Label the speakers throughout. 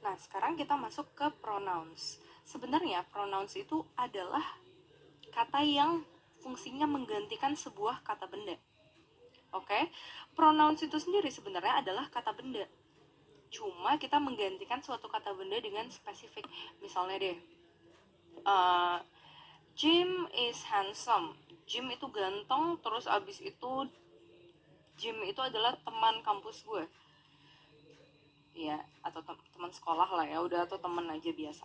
Speaker 1: Nah, sekarang kita masuk ke pronouns. Sebenarnya pronouns itu adalah kata yang fungsinya menggantikan sebuah kata benda. Oke, pronouns itu sendiri sebenarnya adalah kata benda. Cuma kita menggantikan suatu kata benda dengan spesifik. Misalnya deh, Jim is handsome. Jim itu ganteng, terus abis itu Jim itu adalah teman kampus gue. Ya, atau teman sekolah lah ya, udah, atau teman aja biasa.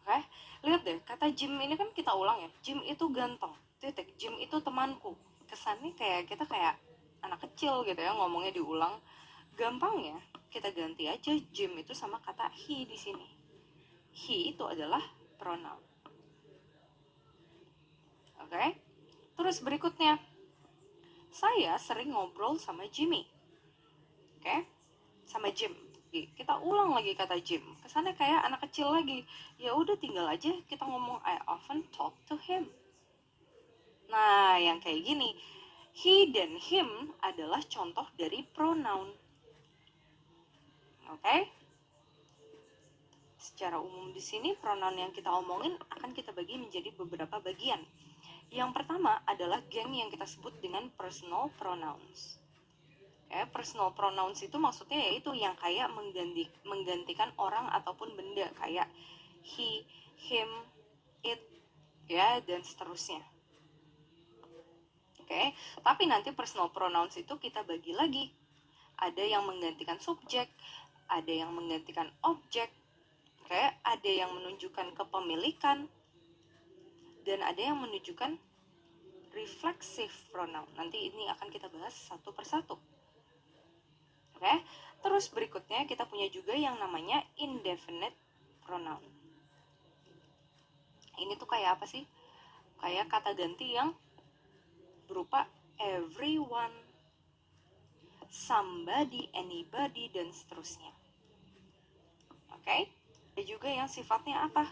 Speaker 1: Oke, lihat deh, kata Jim ini kan kita ulang ya. Jim itu ganteng. Titik. Jim itu temanku. Kesannya kayak kita kayak anak kecil gitu ya, ngomongnya diulang. Gampang ya, kita ganti aja Jim itu sama kata he di sini. He itu adalah pronoun. Oke. Terus berikutnya, saya sering ngobrol sama Jimmy. Oke. Sama Jim. Kita ulang lagi kata Jim. Kesannya kayak anak kecil lagi. Ya udah, tinggal aja kita ngomong I often talk to him. Nah, yang kayak gini, he dan him adalah contoh dari pronoun. Oke? Secara umum di sini pronoun yang kita omongin akan kita bagi menjadi beberapa bagian. Yang pertama adalah geng yang kita sebut dengan personal pronouns. Personal pronouns itu maksudnya yaitu yang kayak menggantikan orang ataupun benda, kayak he, him, it, ya, dan seterusnya. Tapi nanti personal pronouns itu kita bagi lagi. Ada yang menggantikan subjek, ada yang menggantikan objek, ada yang menunjukkan kepemilikan, dan ada yang menunjukkan reflexive pronoun. Nanti ini akan kita bahas satu persatu. Terus berikutnya kita punya juga yang namanya indefinite pronoun. Ini tuh kayak apa sih? Kayak kata ganti yang berupa everyone, somebody, anybody, dan seterusnya. Ada juga yang sifatnya apa?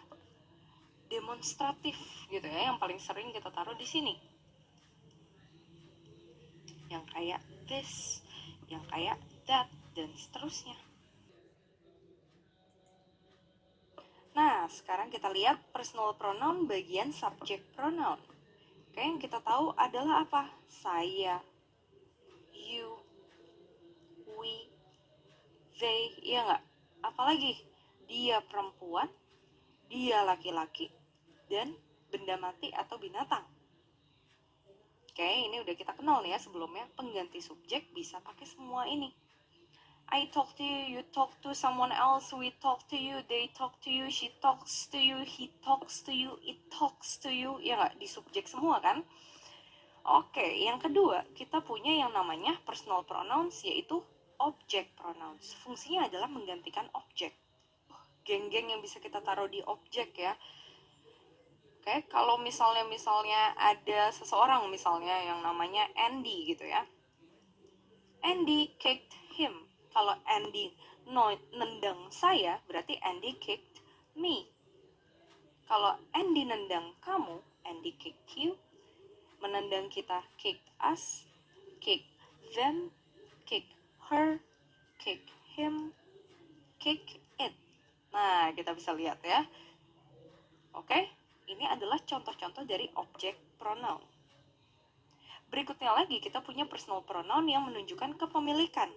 Speaker 1: Demonstratif gitu ya, yang paling sering kita taruh di sini. Yang kayak this, yang kayak that, dan seterusnya. Nah, sekarang kita lihat personal pronoun bagian subject pronoun. Yang kita tahu adalah apa? Saya, you, we, they, iya nggak? Apalagi? Dia perempuan, dia laki-laki, dan benda mati atau binatang. Ini udah kita kenal nih ya sebelumnya. Pengganti subjek bisa pakai semua ini. I talk to you, you talk to someone else, we talk to you, they talk to you, she talks to you, he talks to you, it talks to you. Ya nggak? Di subjek semua kan? Yang kedua, kita punya yang namanya personal pronouns, yaitu object pronouns. Fungsinya adalah menggantikan objek. Geng-geng yang bisa kita taruh di objek ya. Kalau misalnya ada seseorang misalnya yang namanya Andy gitu ya. Andy kicked him. Kalau Andy nendang saya, berarti Andy kicked me. Kalau Andy nendang kamu, Andy kicked you. Menendang kita, kick us, kick them, kick her, kick him, kick it. Nah, kita bisa lihat ya. Ini adalah contoh-contoh dari objek pronoun. Berikutnya lagi kita punya personal pronoun yang menunjukkan kepemilikan.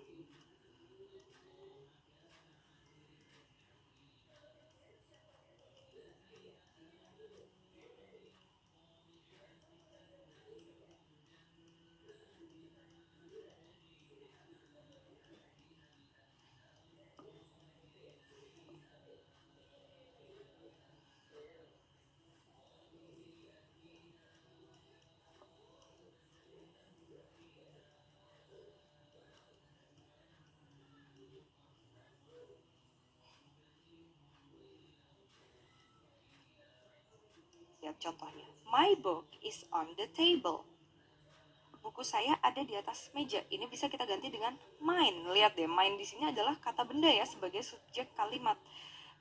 Speaker 1: Lihat contohnya. My book is on the table. Buku saya ada di atas meja. Ini bisa kita ganti dengan mine. Lihat deh, mine di sini adalah kata benda ya sebagai subjek kalimat.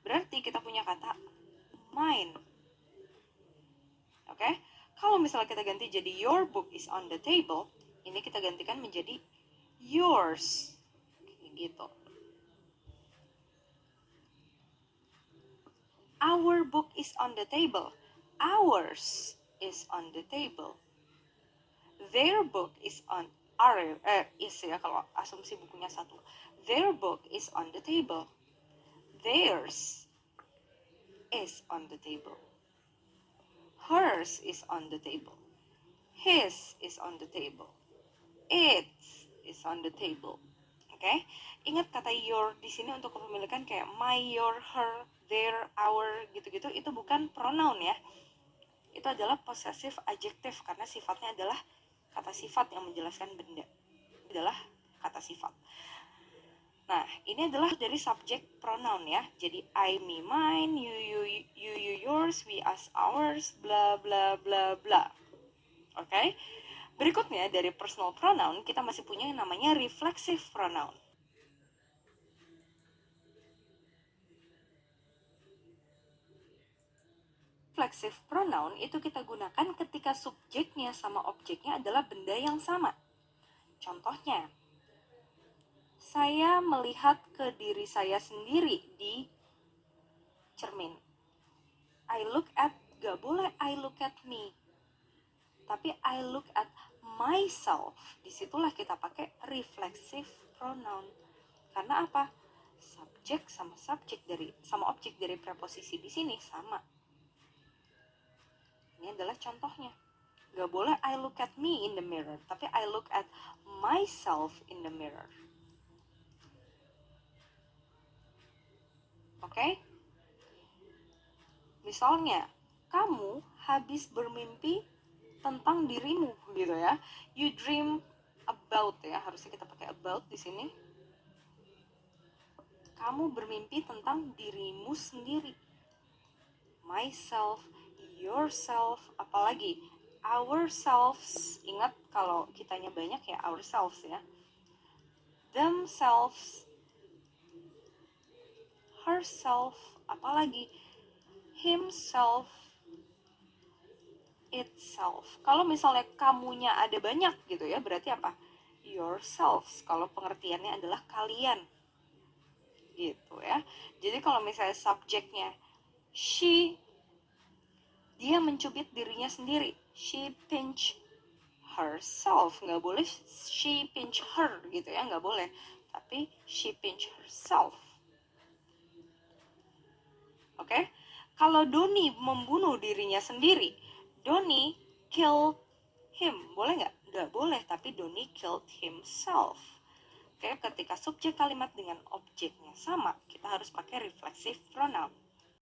Speaker 1: Berarti kita punya kata mine. Kalau misalnya kita ganti jadi your book is on the table, ini kita gantikan menjadi yours. Gitu. Our book is on the table. Ours is on the table. Their book is on is ya kalau asumsi bukunya satu. Their book is on the table. Theirs is on the table. Hers is on the table. His is on the table. Its is on the table. Oke, ingat kata your di sini untuk kepemilikan kayak my, your, her, their, our gitu-gitu itu bukan pronoun ya. Itu adalah possessive adjective karena sifatnya adalah kata sifat yang menjelaskan benda. Adalah kata sifat. Nah, ini adalah dari subject pronoun ya. Jadi I, me, mine, you, yours, we, us, ours, bla bla bla bla. Oke. Berikutnya dari personal pronoun kita masih punya yang namanya reflexive pronoun. Reflexive pronoun itu kita gunakan ketika subjeknya sama objeknya adalah benda yang sama. Contohnya, saya melihat ke diri saya sendiri di cermin. I look at, gak boleh I look at me. Tapi I look at myself. Disitulah kita pakai reflexive pronoun. Karena apa? Subjek sama objek dari preposisi di sini sama. Ini adalah contohnya. Gak boleh I look at me in the mirror, tapi I look at myself in the mirror. Oke? Misalnya, kamu habis bermimpi tentang dirimu gitu ya. You dream about ya, harusnya kita pakai about di sini. Kamu bermimpi tentang dirimu sendiri. Myself, yourself, apalagi ourselves. Ingat kalau kitanya banyak ya ourselves ya. Themselves, herself, apalagi himself, itself. Kalau misalnya kamunya ada banyak gitu ya, berarti apa? Yourselves. Kalau pengertiannya adalah kalian. Gitu ya. Jadi kalau misalnya subjeknya she, dia mencubit dirinya sendiri. She pinch herself. Nggak boleh she pinch her gitu ya, nggak boleh. Tapi she pinch herself. Oke? Kalau Doni membunuh dirinya sendiri, Doni kill him. Boleh nggak? Nggak boleh, tapi Doni killed himself. Oke, ketika subjek kalimat dengan objeknya sama, kita harus pakai reflexive pronoun.